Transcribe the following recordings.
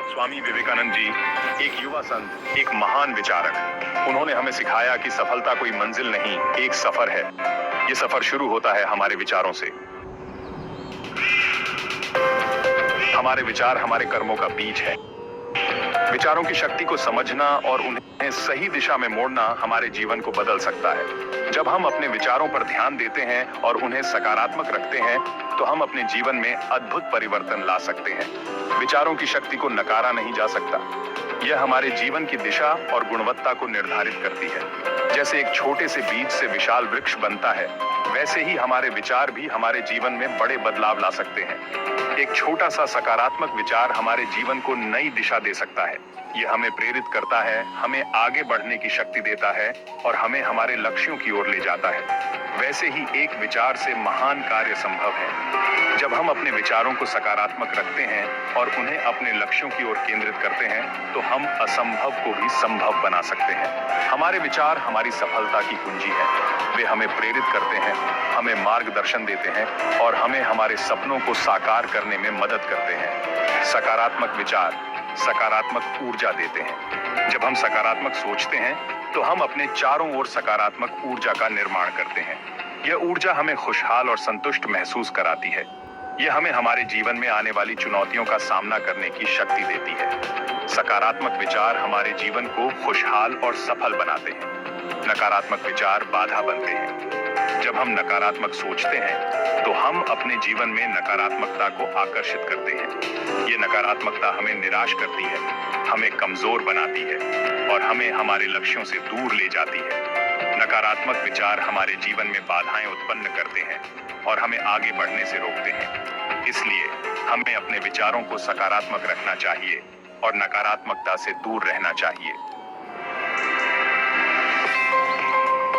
स्वामी विवेकानंद जी एक युवा संत, एक महान विचारक। उन्होंने हमें सिखाया कि सफलता कोई मंजिल नहीं, एक सफर है। ये सफर शुरू होता है हमारे विचारों से। हमारे विचार हमारे कर्मों का बीज है। विचारों की शक्ति को समझना और उन्हें सही दिशा में मोड़ना हमारे जीवन को बदल सकता है। जब हम अपने विचारों पर ध्यान देते हैं और उन्हें सकारात्मक रखते हैं, तो हम अपने जीवन में अद्भुत परिवर्तन ला सकते हैं। विचारों की शक्ति को नकारा नहीं जा सकता। यह हमारे जीवन की दिशा और गुणवत्ता को निर्धारित करती है। जैसे एक छोटे से बीज से विशाल वृक्ष बनता है, वैसे ही हमारे विचार भी हमारे जीवन में बड़े बदलाव ला सकते हैं। एक छोटा सा सकारात्मक विचार हमारे जीवन को नई दिशा दे सकता है। यह हमें प्रेरित करता है, हमें आगे बढ़ने की शक्ति देता है और हमें हमारे लक्ष्यों की ओर ले जाता है। वैसे ही एक विचार से महान कार्य संभव है। जब हम अपने विचारों को सकारात्मक रखते हैं और उन्हें अपने लक्ष्यों की ओर केंद्रित करते हैं, तो हम असंभव को भी संभव बना सकते हैं। हमारे विचार हमारी सफलता की कुंजी है। वे हमें प्रेरित करते हैं, हमें मार्गदर्शन देते हैं और हमें हमारे सपनों को साकार करने में मदद करते हैं। सकारात्मक विचार सकारात्मक ऊर्जा देते हैं। जब हम सकारात्मक सोचते हैं, तो हम अपने चारों ओर सकारात्मक ऊर्जा का निर्माण करते हैं। यह ऊर्जा हमें खुशहाल और संतुष्ट महसूस कराती है। यह हमें हमारे जीवन में आने वाली चुनौतियों का सामना करने की शक्ति देती है। सकारात्मक विचार हमारे जीवन को खुशहाल और सफल बनाते हैं। नकारात्मक विचार बाधा बनते हैं। जब हम नकारात्मक सोचते हैं, तो हम अपने जीवन में नकारात्मकता को आकर्षित करते हैं। ये नकारात्मकता हमें निराश करती है, हमें कमजोर बनाती है और हमें हमारे लक्ष्यों से दूर ले जाती है। नकारात्मक विचार हमारे जीवन में बाधाएं उत्पन्न करते हैं और हमें आगे बढ़ने से रोकते हैं। इसलिए हमें अपने विचारों को सकारात्मक रखना चाहिए और नकारात्मकता से दूर रहना चाहिए।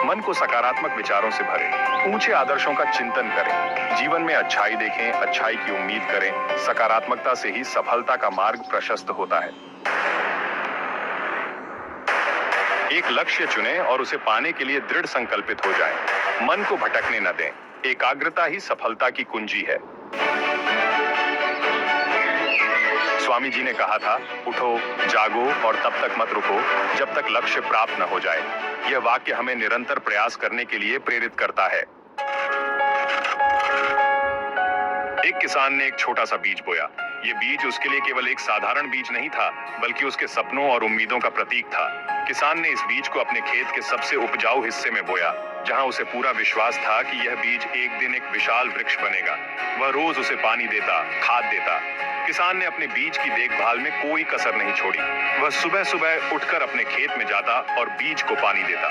मन को सकारात्मक विचारों से भरें, ऊंचे आदर्शों का चिंतन करें, जीवन में अच्छाई देखें, अच्छाई की उम्मीद करें। सकारात्मकता से ही सफलता का मार्ग प्रशस्त होता है। एक लक्ष्य चुनें और उसे पाने के लिए दृढ़ संकल्पित हो जाएं। मन को भटकने न दें। एकाग्रता ही सफलता की कुंजी है। स्वामी जी ने कहा था, उठो, जागो और तब तक मत रुको जब तक लक्ष्य प्राप्त न हो जाए। यह वाक्य हमें निरंतर प्रयास करने के लिए प्रेरित करता है। एक किसान ने एक छोटा सा बीज बोया। यह बीज उसके लिए केवल एक साधारण बीज नहीं था, बल्कि उसके सपनों और उम्मीदों का प्रतीक था। किसान ने इस बीज को अपने खेत के सबसे उपजाऊ हिस्से में बोया, जहां उसे पूरा विश्वास था कि यह बीज एक दिन एक विशाल वृक्ष बनेगा। वह रोज उसे पानी देता, खाद देता। किसान ने अपने बीज की देखभाल में कोई कसर नहीं छोड़ी। वह सुबह सुबह उठकर अपने खेत में जाता और बीज को पानी देता।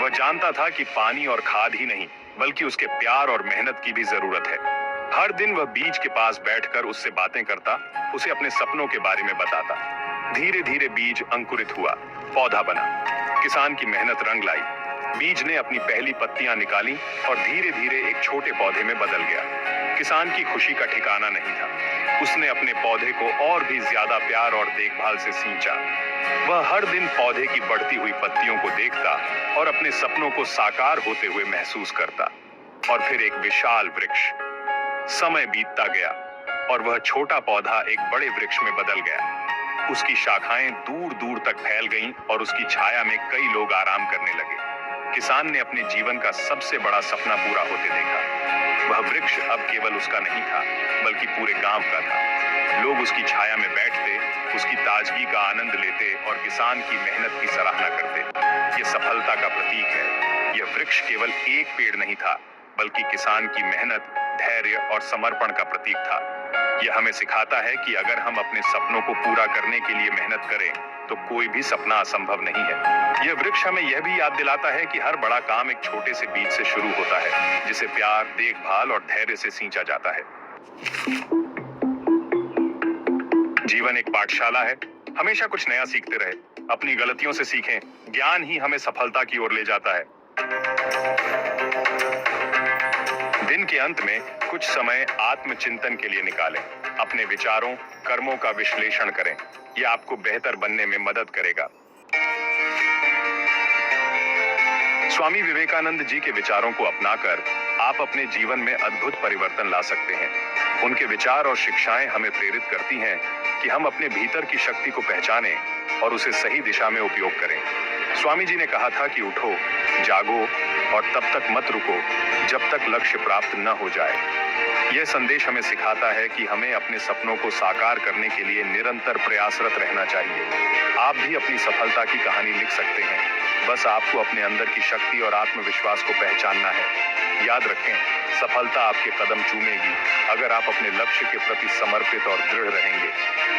वह जानता था कि पानी और खाद ही नहीं, बल्कि उसके प्यार और मेहनत की भी जरूरत है। हर दिन वह बीज के पास बैठकर उससे बातें करता, उसे अपने सपनों के बारे में बताता। धीरे धीरे बीज अंकुरित हुआ, पौधा बना। किसान की मेहनत रंग लाई। बीज ने अपनी पहली पत्तियां निकाली और धीरे धीरे एक छोटे पौधे में बदल गया। किसान की खुशी का ठिकाना नहीं था। उसने अपने पौधे को और भी ज्यादा प्यार और देखभाल से सींचा। वह हर दिन पौधे की बढ़ती हुई पत्तियों को देखता और अपने सपनों को साकार होते हुए महसूस करता। और फिर एक विशाल वृक्ष। समय बीतता गया और वह छोटा पौधा एक बड़े वृक्ष में बदल गया। उसकी शाखाएं दूर दूर तक फैल गईं और उसकी छाया में कई लोग आराम करने लगे। किसान ने अपने जीवन का सबसे बड़ा सपना पूरा होते देखा। वह वृक्ष अब केवल उसका नहीं था, बल्कि पूरे गांव का था। लोग उसकी छाया में बैठते, उसकी ताजगी का आनंद लेते और किसान की मेहनत की सराहना करते। ये सफलता का प्रतीक है। यह वृक्ष केवल एक पेड़ नहीं था, बल्कि किसान की मेहनत, धैर्य और समर्पण का प्रतीक था। यह हमें सिखाता है कि अगर हम अपने सपनों को पूरा करने के लिए मेहनत करें, तो कोई भी सपना असंभव नहीं है। यह वृक्ष हमें यह भी याद दिलाता है कि हर बड़ा काम एक छोटे से बीज से शुरू होता है, जिसे प्यार, देखभाल और धैर्य से सींचा जाता है। जीवन एक पाठशाला है। हमेशा कुछ नया सीखते रहे, अपनी गलतियों से सीखें। ज्ञान ही हमें सफलता की ओर ले जाता है। दिन के अंत में कुछ समय आत्मचिंतन के लिए निकालें। अपने विचारों, कर्मों का विश्लेषण करें। यह आपको बेहतर बनने में मदद करेगा। स्वामी विवेकानंद जी के विचारों को अपनाकर आप अपने जीवन में अद्भुत परिवर्तन ला सकते हैं। उनके विचार और शिक्षाएं हमें प्रेरित करती हैं कि हम अपने भीतर की शक्ति को पहचानें और उसे सही दिशा में उपयोग करें। स्वामी जी ने कहा था कि उठो, जागो और तब तक मत रुको जब तक लक्ष्य प्राप्त न हो जाए। यह संदेश हमें सिखाता है कि हमें अपने सपनों को साकार करने के लिए निरंतर प्रयासरत रहना चाहिए। आप भी अपनी सफलता की कहानी लिख सकते हैं। बस आपको अपने अंदर की शक्ति और आत्मविश्वास को पहचानना है। याद रखें, सफलता आपके कदम चूमेगी अगर आप अपने लक्ष्य के प्रति समर्पित और दृढ़ रहेंगे।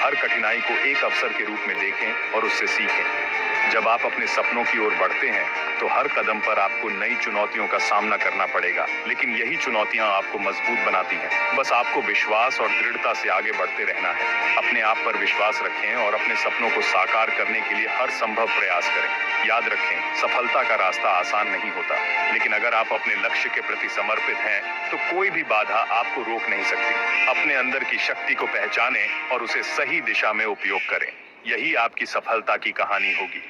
हर कठिनाई को एक अवसर के रूप में देखें और उससे सीखें। जब आप अपने सपनों की ओर बढ़ते हैं तो हर कदम पर आपको नई चुनौतियों का सामना करना पड़ेगा, लेकिन यही चुनौतियां आपको मजबूत बनाती हैं। बस आपको विश्वास और दृढ़ता से आगे बढ़ते रहना है। अपने आप पर विश्वास रखें और अपने सपनों को साकार करने के लिए हर संभव प्रयास करें। याद रखें, सफलता का रास्ता आसान नहीं होता, लेकिन अगर आप अपने लक्ष्य के प्रति समर्पित हैं तो कोई भी बाधा आपको रोक नहीं सकती। अपने अंदर की शक्ति को पहचानें और उसे सही दिशा में उपयोग करें। यही आपकी सफलता की कहानी होगी।